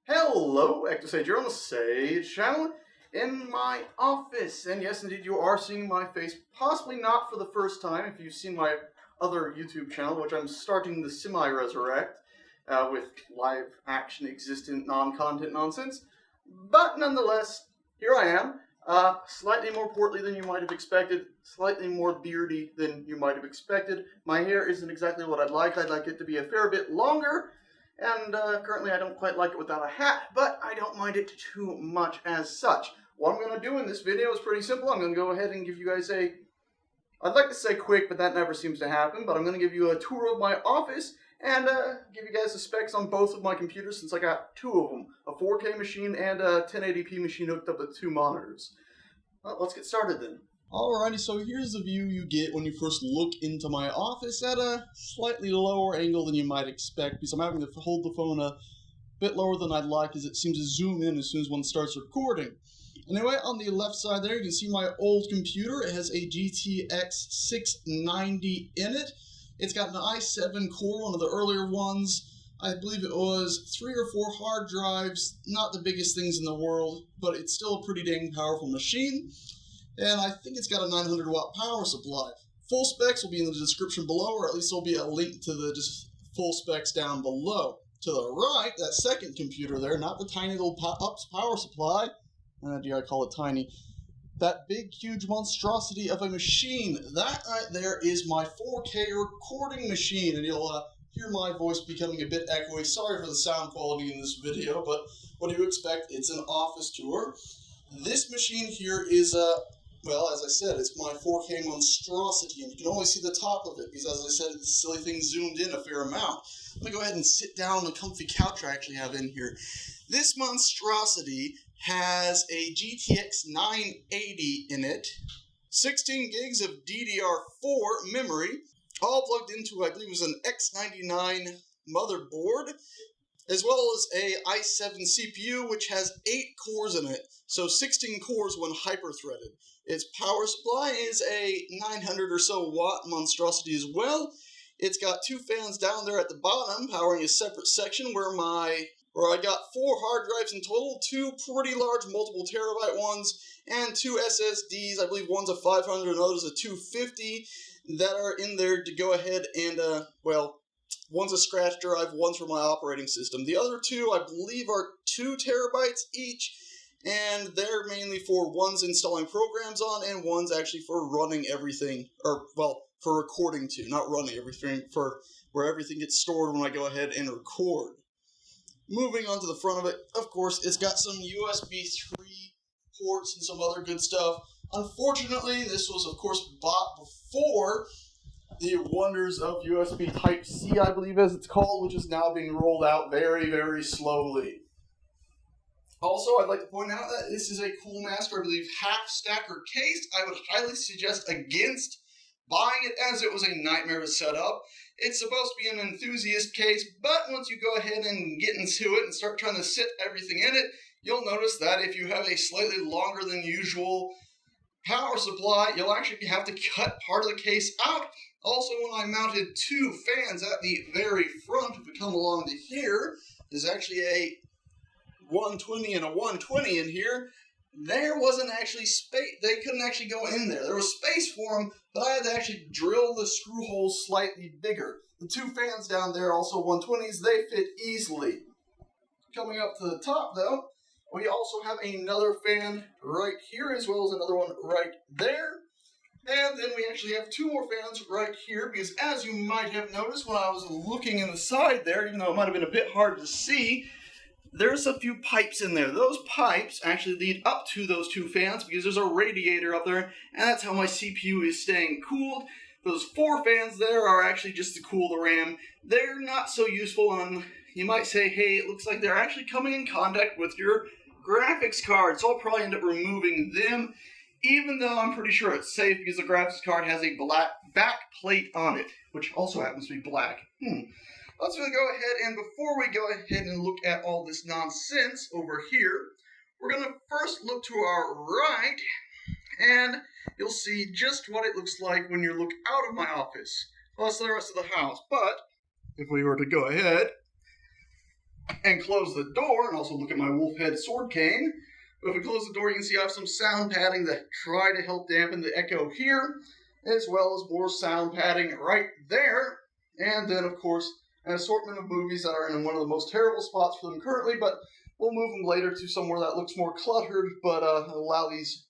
Hello, Ectosage. You're on the Sage channel in my office. And yes, indeed, you are seeing my face. Possibly not for the first time if you've seen my other YouTube channel, which I'm starting to semi-resurrect with live action existent non-content nonsense. But nonetheless, here I am. Slightly more portly than you might have expected, slightly more beardy than you might have expected. My hair isn't exactly what I'd like. I'd like it to be a fair bit longer. And currently I don't quite like it without a hat, but I don't mind it too much as such. What I'm going to do in this video is pretty simple. I'm going to go ahead and give you guys I'd like to say quick, but that never seems to happen, but I'm going to give you a tour of my office and give you guys the specs on both of my computers since I got two of them, a 4K machine and a 1080p machine hooked up with two monitors. Well, let's get started then. Alrighty, so here's the view you get when you first look into my office at a slightly lower angle than you might expect, because I'm having to hold the phone a bit lower than I'd like as it seems to zoom in as soon as one starts recording. Anyway, on the left side there, you can see my old computer. It has a GTX 690 in it. It's got an i7 core, one of the earlier ones. I believe it was 3 or 4 hard drives, not the biggest things in the world, but it's still a pretty dang powerful machine. And I think it's got a 900 watt power supply. Full specs will be in the description below, or at least there'll be a link to the just full specs down below. To the right, that second computer there, not the tiny little power supply, I call it tiny, that big, huge monstrosity of a machine, that right there is my 4K recording machine, and you'll hear my voice becoming a bit echoey. Sorry for the sound quality in this video, but what do you expect? It's an office tour. This machine here is well, as I said, it's my 4K monstrosity, and you can only see the top of it, because as I said, this silly thing zoomed in a fair amount. Let me go ahead and sit down on the comfy couch I actually have in here. This monstrosity has a GTX 980 in it, 16 gigs of DDR4 memory, all plugged into, I believe it was an X99 motherboard, as well as a i7 CPU, which has 8 cores in it, so 16 cores when hyper-threaded. Its power supply is a 900 or so watt monstrosity as well. It's got 2 fans down there at the bottom, powering a separate section where I got 4 hard drives in total, 2 pretty large multiple terabyte ones, and 2 SSDs. I believe one's a 500 and others a 250 that are in there to go ahead and, well, one's a scratch drive, one's for my operating system. The other 2, I believe, are 2 terabytes each, and they're mainly for one's installing programs on, and one's actually for running everything, or, well, for recording to, not running everything, for where everything gets stored when I go ahead and record. Moving on to the front of it, of course, it's got some USB 3 ports and some other good stuff. Unfortunately, this was, of course, bought before the wonders of USB Type-C, I believe as it's called, which is now being rolled out very, very slowly. Also, I'd like to point out that this is a Cool Master, I believe, half-stacker case. I would highly suggest against buying it, as it was a nightmare to set up. It's supposed to be an enthusiast case, but once you go ahead and get into it and start trying to sit everything in it, you'll notice that if you have a slightly longer than usual power supply, you'll actually have to cut part of the case out. Also, when I mounted 2 fans at the very front, if we come along to here, there's actually a 120 and a 120 in here. There wasn't actually space, they couldn't actually go in there. There was space for them, but I had to actually drill the screw holes slightly bigger. The 2 fans down there, also 120s, they fit easily. Coming up to the top though, we also have another fan right here, as well as another one right there. And then we actually have 2 more fans right here, because as you might have noticed when I was looking in the side there, even though it might have been a bit hard to see, there's a few pipes in there. Those pipes actually lead up to those 2 fans because there's a radiator up there, and that's how my CPU is staying cooled. Those 4 fans there are actually just to cool the RAM. They're not so useful, and you might say, hey, it looks like they're actually coming in contact with your graphics card, so I'll probably end up removing them, even though I'm pretty sure it's safe because the graphics card has a black back plate on it, which also happens to be black. Let's go ahead, and before we go ahead and look at all this nonsense over here, we're going to first look to our right, and you'll see just what it looks like when you look out of my office, plus the rest of the house. But if we were to go ahead and close the door, and also look at my wolf head sword cane. But if we close the door, you can see I have some sound padding that try to help dampen the echo here, as well as more sound padding right there. And then, of course, an assortment of movies that are in one of the most terrible spots for them currently, but we'll move them later to somewhere that looks more cluttered, but allow these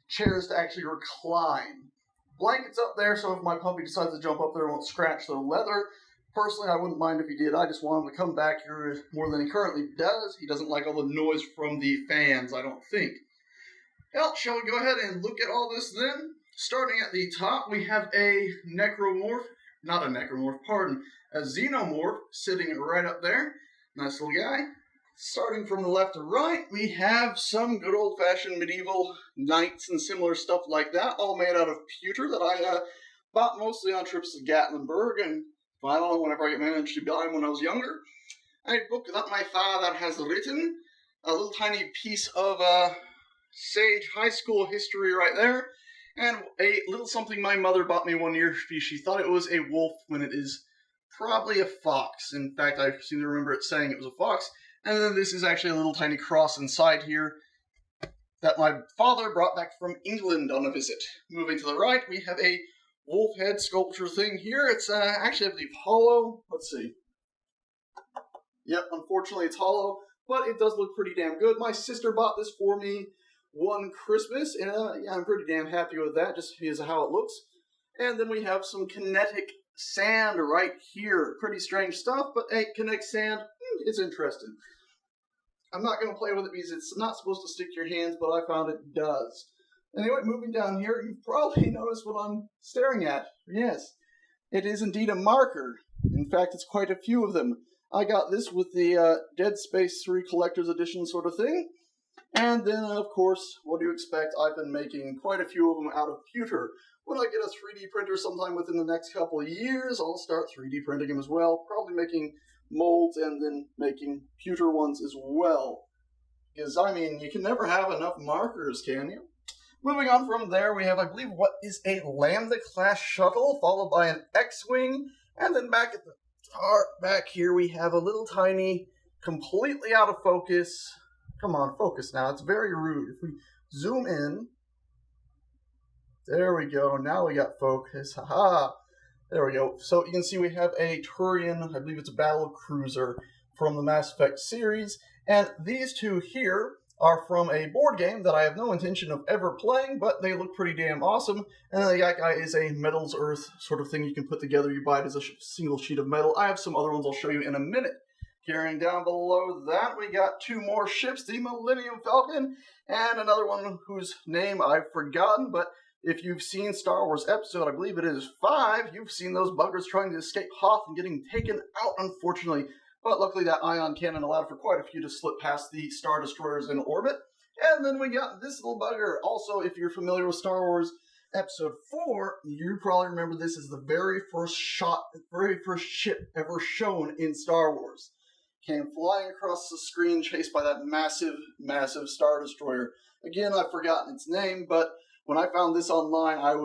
chairs to actually recline. Blankets up there, so if my puppy decides to jump up there, it won't scratch the leather. Personally, I wouldn't mind if he did. I just want him to come back here more than he currently does. He doesn't like all the noise from the fans, I don't think. Well, shall we go ahead and look at all this then? Starting at the top, we have a a xenomorph sitting right up there. Nice little guy. Starting from the left to right, we have some good old-fashioned medieval knights and similar stuff like that, all made out of pewter that I bought mostly on trips to Gatlinburg, and I don't know, whenever I managed to buy them when I was younger. A book that my father has written, a little tiny piece of Sage High School history right there, and a little something my mother bought me one year. She thought it was a wolf when it is probably a fox. In fact, I seem to remember it saying it was a fox. And then this is actually a little tiny cross inside here that my father brought back from England on a visit. Moving to the right, we have a wolf head sculpture thing here. It's actually, I believe, hollow. Let's see. Yep, unfortunately it's hollow, but it does look pretty damn good. My sister bought this for me one Christmas, and yeah, I'm pretty damn happy with that, just because of how it looks. And then we have some kinetic sand right here. Pretty strange stuff, but hey, kinetic sand, it's interesting. I'm not going to play with it because it's not supposed to stick to your hands, but I found it does. Anyway, moving down here, you've probably noticed what I'm staring at. Yes, it is indeed a marker. In fact, it's quite a few of them. I got this with the Dead Space 3 Collector's Edition sort of thing. And then, of course, what do you expect? I've been making quite a few of them out of pewter. When I get a 3D printer sometime within the next couple of years, I'll start 3D printing them as well. Probably making molds and then making pewter ones as well. Because, I mean, you can never have enough markers, can you? Moving on from there, we have, I believe, what is a Lambda-class shuttle, followed by an X-Wing, and then back at the back here, we have a little tiny, completely out of focus. Come on, focus now. It's very rude. If we zoom in, there we go. Now we got focus. Haha. There we go. So you can see we have a Turian, I believe it's a battle cruiser from the Mass Effect series. And these two here are from a board game that I have no intention of ever playing, but they look pretty damn awesome. And then the guy is a Metals Earth sort of thing you can put together. You buy it as a single sheet of metal. I have some other ones I'll show you in a minute. Carrying down below that, we got two more ships, the Millennium Falcon, and another one whose name I've forgotten, but if you've seen Star Wars episode, I believe it is 5, you've seen those buggers trying to escape Hoth and getting taken out, unfortunately. But luckily that ion cannon allowed for quite a few to slip past the Star Destroyers in orbit. And then we got this little bugger. Also, if you're familiar with Star Wars Episode 4, you probably remember this as the very first ship ever shown in Star Wars. Came flying across the screen, chased by that massive, massive Star Destroyer. Again, I've forgotten its name, but when I found this online, I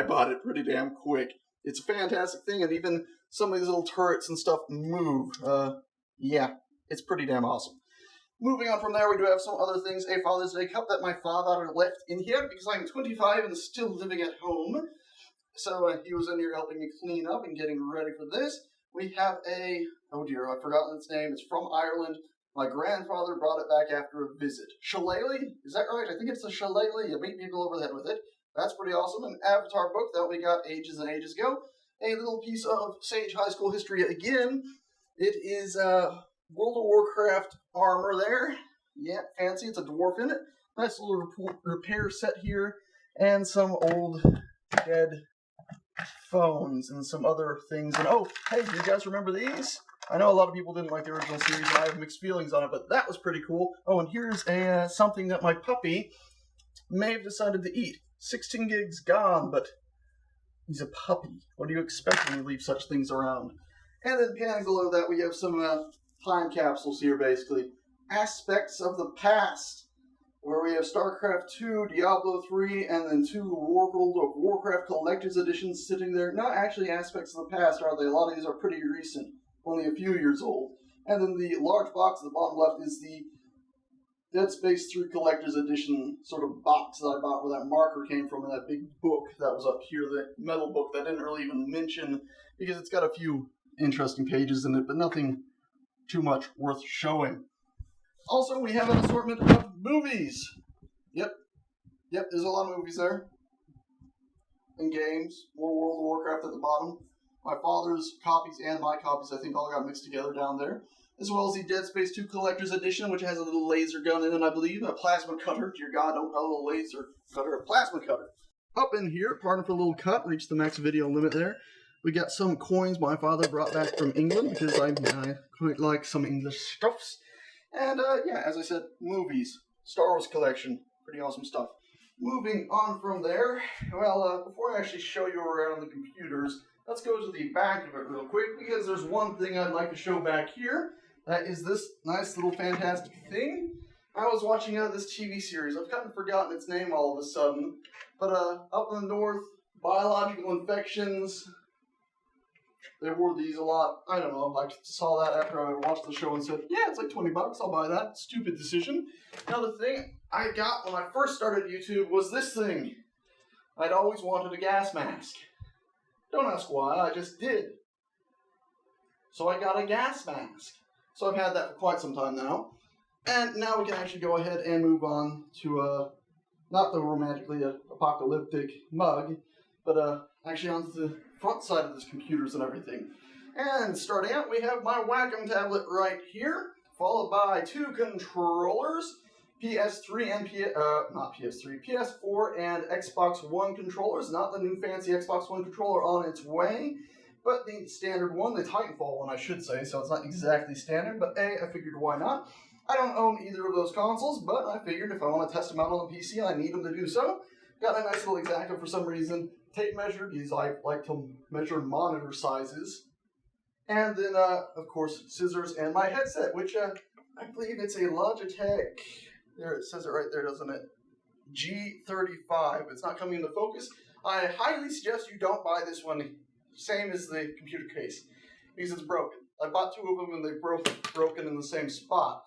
bought it pretty damn quick. It's a fantastic thing, and even some of these little turrets and stuff move. Yeah, it's pretty damn awesome. Moving on from there, we do have some other things. A Father's Day cup that my father left in here because I'm 25 and still living at home. So he was in here helping me clean up and getting ready for this. We have oh dear, I've forgotten its name. It's from Ireland. My grandfather brought it back after a visit. Shillelagh? Is that right? I think it's a shillelagh. You beat people over the head with it. That's pretty awesome. An Avatar book that we got ages and ages ago. A little piece of Sage High School history again. It is World of Warcraft armor there. Yeah, fancy. It's a dwarf in it. Nice little repair set here. And some old dead phones and some other things. And oh, hey, do you guys remember these? I know a lot of people didn't like the original series, and I have mixed feelings on it, but that was pretty cool. Oh, and here's something that my puppy may have decided to eat. 16 gigs gone, but he's a puppy. What do you expect when you leave such things around? And then panning below that, we have some time capsules here, basically. Aspects of the past, where we have StarCraft 2, Diablo 3, and then 2 World of Warcraft Collector's Editions sitting there. Not actually aspects of the past, are they? A lot of these are pretty recent, only a few years old. And then the large box at the bottom left is the Dead Space 3 Collector's Edition sort of box that I bought where that marker came from in that big book that was up here, the metal book that I didn't really even mention because it's got a few interesting pages in it, but nothing too much worth showing. Also, we have an assortment of movies. Yep, there's a lot of movies there. And games. More World of Warcraft at the bottom. My father's copies and my copies, I think, all got mixed together down there. As well as the Dead Space 2 Collector's Edition, which has a little laser gun in it, I believe. A plasma cutter. Dear God, don't call it a laser cutter. A plasma cutter. Up in here, pardon for a little cut, reached the max video limit there. We got some coins my father brought back from England, because I quite like some English stuffs. And, yeah, as I said, movies. Star Wars collection. Pretty awesome stuff. Moving on from there, well, before I actually show you around the computers, let's go to the back of it real quick, because there's one thing I'd like to show back here. That is this nice little fantastic thing. I was watching this TV series. I've kind of forgotten its name all of a sudden. But up in the north, biological infections. They wore these a lot. I don't know. I saw that after I watched the show and said, yeah, it's like 20 bucks. I'll buy that. Stupid decision. Now, the thing I got when I first started YouTube was this thing. I'd always wanted a gas mask. Don't ask why. I just did. So I got a gas mask. So I've had that for quite some time now. And now we can actually go ahead and move on to, not the romantically apocalyptic mug, but actually onto the front side of this computers and everything. And starting out, we have my Wacom tablet right here, followed by two controllers, PS3 and PS4 and Xbox One controllers. Not the new fancy Xbox One controller on its way, but the standard one, the Titanfall one, I should say. So it's not exactly standard, but I figured why not. I don't own either of those consoles, but I figured if I want to test them out on the PC, I need them to do so. Got a nice little X-Acto for some reason. Tape measure, because I like to measure monitor sizes. And then, of course, scissors and my headset, which I believe it's a Logitech. There, it says it right there, doesn't it? G35. It's not coming into focus. I highly suggest you don't buy this one, same as the computer case, because it's broken. I bought two of them and they're both broken in the same spot.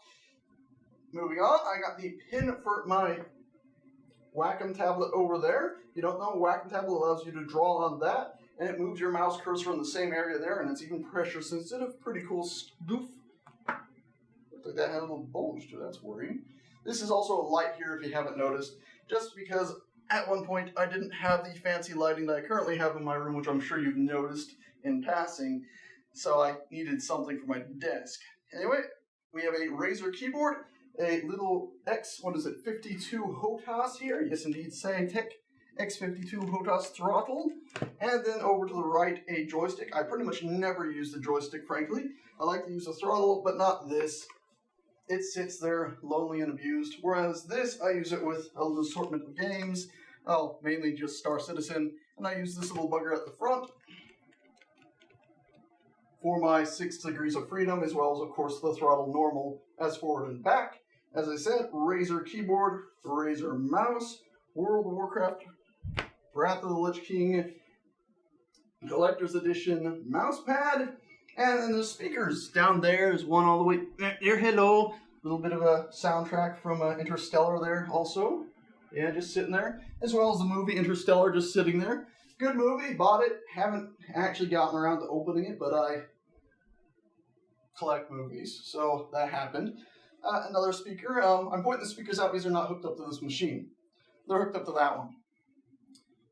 Moving on, I got the pin for my Wacom tablet over there. If you don't know, Wacom tablet allows you to draw on that, and it moves your mouse cursor in the same area there, and it's even pressure sensitive. Pretty cool stuff. Looks like that had a little bulge to it. That's worrying. This is also a light here if you haven't noticed, just because at one point I didn't have the fancy lighting that I currently have in my room, which I'm sure you've noticed in passing, so I needed something for my desk. Anyway, we have a Razer keyboard, a little 52 HOTAS here, yes indeed, Scientech X52 HOTAS throttle, and then over to the right, a joystick. I pretty much never use the joystick, frankly. I like to use the throttle, but not this. It sits there lonely and abused, whereas this, I use it with a little assortment of games. Oh, mainly just Star Citizen, and I use this little bugger at the front for my 6 degrees of freedom, as well as, of course, the throttle normal as forward and back. As I said, Razer keyboard, Razer mouse, World of Warcraft, Wrath of the Lich King, Collector's Edition mouse pad, and then the speakers. Down there is one all the way there. Hello. A little bit of a soundtrack from Interstellar there also. Yeah, just sitting there. As well as the movie Interstellar just sitting there. Good movie. Bought it. Haven't actually gotten around to opening it, but I collect movies, so that happened. Another speaker. I'm pointing the speakers out because they're not hooked up to this machine. They're hooked up to that one.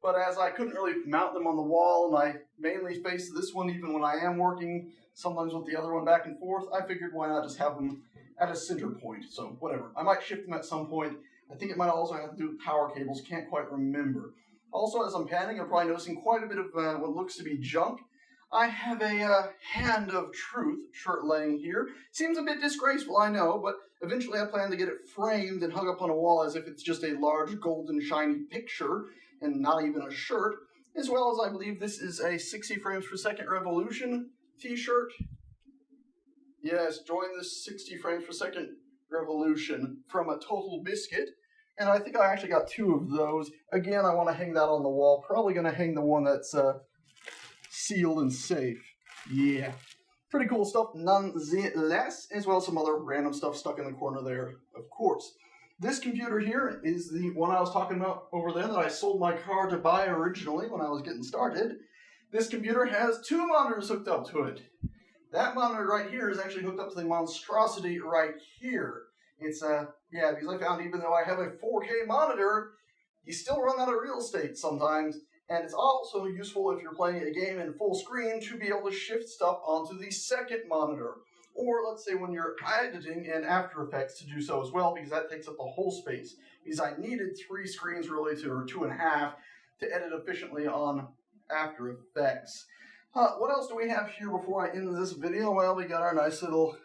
But as I couldn't really mount them on the wall, and I mainly face this one even when I am working, sometimes with the other one back and forth, I figured why not just have them at a center point. So whatever. I might shift them at some point. I think it might also have to do with power cables. Can't quite remember. Also, as I'm panning, I'm probably noticing quite a bit of what looks to be junk. I have a Hand of Truth shirt laying here. Seems a bit disgraceful, I know, but eventually I plan to get it framed and hung up on a wall as if it's just a large golden shiny picture and not even a shirt, as well as I believe this is a 60 frames per second revolution t-shirt. Yes, join this 60 frames per second revolution from a Total Biscuit. And I think I actually got 2 of those. Again, I want to hang that on the wall. Probably going to hang the one that's sealed and safe. Yeah. Pretty cool stuff nonetheless, as well as some other random stuff stuck in the corner there, of course. This computer here is the one I was talking about over there that I sold my car to buy originally when I was getting started. This computer has 2 monitors hooked up to it. That monitor right here is actually hooked up to the monstrosity right here. It's, yeah, because I found even though I have a 4K monitor, you still run out of real estate sometimes. And it's also useful if you're playing a game in full screen to be able to shift stuff onto the second monitor. Or let's say when you're editing in After Effects to do so as well, because that takes up the whole space. Because I needed 3 screens really, or 2.5, to edit efficiently on After Effects. What else do we have here before I end this video? Well, we got our nice little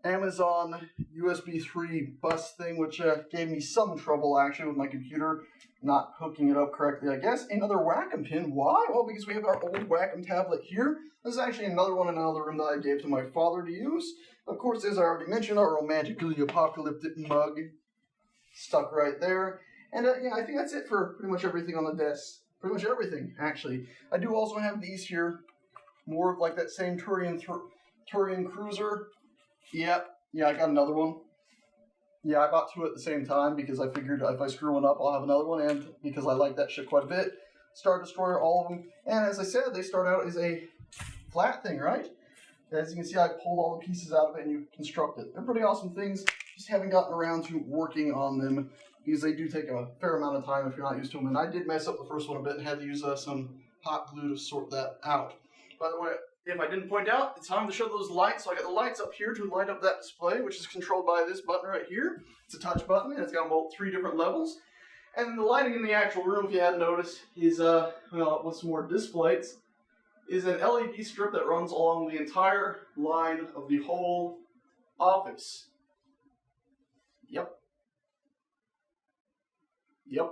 Amazon USB 3 bus thing, which gave me some trouble actually with my computer not hooking it up correctly, I guess. Another Wacom pin. Why? Well, because we have our old Wacom tablet here. This is actually another one in another room that I gave to my father to use. Of course, as I already mentioned, our romantically apocalyptic mug stuck right there. And yeah, I think that's it for pretty much everything on the desk. Pretty much everything, actually. I do also have these here. More of like that same Turian Cruiser. Yep. Yeah, I got another one. Yeah, I bought 2 at the same time because I figured if I screw one up, I'll have another one, and because I like that shit quite a bit. Star Destroyer, all of them. And as I said, they start out as a flat thing, right? As you can see, I pulled all the pieces out of it and you construct it. They're pretty awesome things. Just haven't gotten around to working on them because they do take a fair amount of time if you're not used to them. And I did mess up the first one a bit and had to use some hot glue to sort that out. By the way, if I didn't point out, it's time to show those lights. So I got the lights up here to light up that display, which is controlled by this button right here. It's a touch button, and it's got about 3 different levels. And the lighting in the actual room, if you hadn't noticed, is, well, with some more displays, is an LED strip that runs along the entire line of the whole office. Yep. Yep.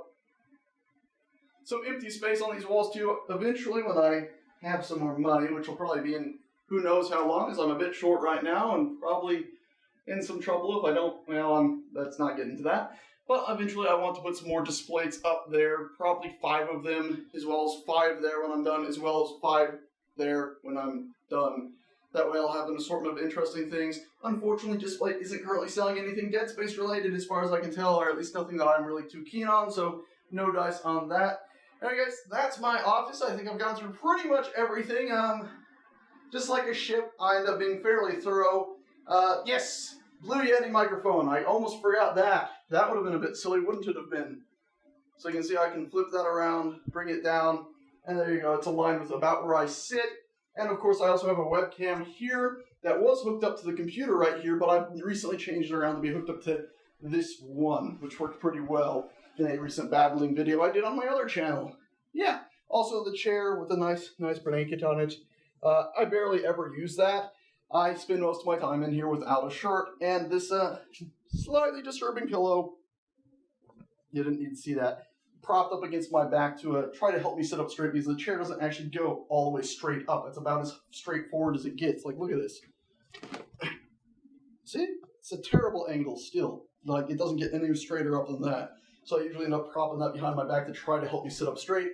Some empty space on these walls, too. Eventually, when I have some more money, which will probably be in who knows how long, as I'm a bit short right now and probably in some trouble if I don't, well, let's not get into that. But eventually I want to put some more displays up there, probably 5 of them, as well as 5 there when I'm done, as well as 5 there when I'm done. That way I'll have an assortment of interesting things. Unfortunately, Display isn't currently selling anything Dead Space related as far as I can tell, or at least nothing that I'm really too keen on, so no dice on that. Alright guys, that's my office. I think I've gone through pretty much everything. Just like a ship, I end up being fairly thorough. Yes, Blue Yeti microphone. I almost forgot that. That would have been a bit silly, wouldn't it have been? So you can see I can flip that around, bring it down, and there you go. It's aligned with about where I sit. And of course, I also have a webcam here that was hooked up to the computer right here, but I've recently changed it around to be hooked up to this one, which worked pretty well in a recent babbling video I did on my other channel. Yeah, also the chair with a nice blanket on it. I barely ever use that. I spend most of my time in here without a shirt, and this slightly disturbing pillow, you didn't need to see that, propped up against my back to try to help me sit up straight because the chair doesn't actually go all the way straight up. It's about as straightforward as it gets. Like, look at this. See? It's a terrible angle still. Like, it doesn't get any straighter up than that. So I usually end up propping that behind my back to try to help me sit up straight,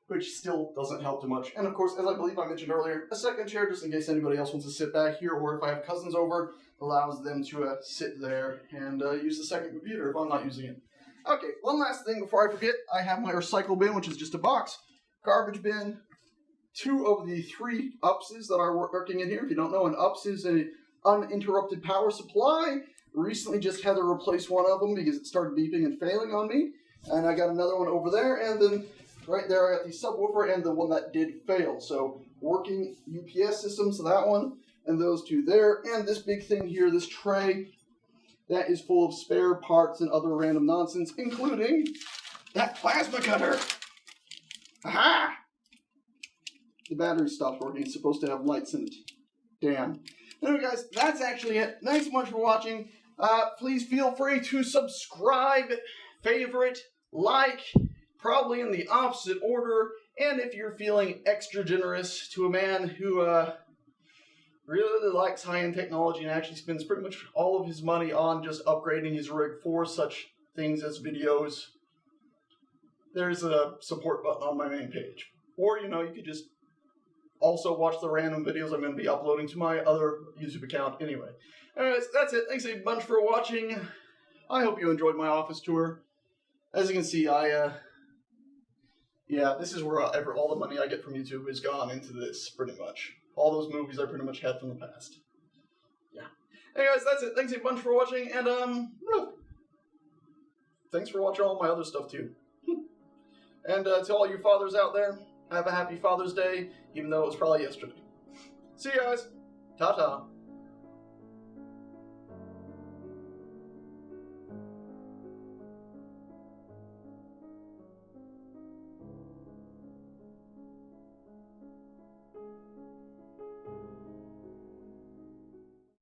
which still doesn't help too much. And of course, as I believe I mentioned earlier, a second chair just in case anybody else wants to sit back here, or if I have cousins over, allows them to sit there and use the second computer if I'm not using it. Okay, one last thing before I forget. I have my recycle bin, which is just a box, garbage bin, 2 of the 3 UPSs that are working in here. If you don't know, an UPS is an uninterrupted power supply. Recently just had to replace one of them because it started beeping and failing on me. And I got another one over there, and then right there I got the subwoofer and the one that did fail. So working UPS system, so that one, and those 2 there. And this big thing here, this tray, that is full of spare parts and other random nonsense, including that plasma cutter. Aha! The battery stopped working. It's supposed to have lights in it. Damn. Anyway guys, that's actually it. Thanks so much for watching. Please feel free to subscribe, favorite, like, probably in the opposite order, and if you're feeling extra generous to a man who really likes high-end technology and actually spends pretty much all of his money on just upgrading his rig for such things as videos, there's a support button on my main page. Or, you know, you could just also watch the random videos I'm going to be uploading to my other YouTube account anyway. Anyways, that's it. Thanks a bunch for watching. I hope you enjoyed my office tour. As you can see, yeah, this is where all the money I get from YouTube has gone into this, pretty much. All those movies I pretty much had from the past. Yeah. Anyways, that's it. Thanks a bunch for watching, and, thanks for watching all my other stuff, too. And to all you fathers out there, have a happy Father's Day, even though it was probably yesterday. See you guys. Ta-ta.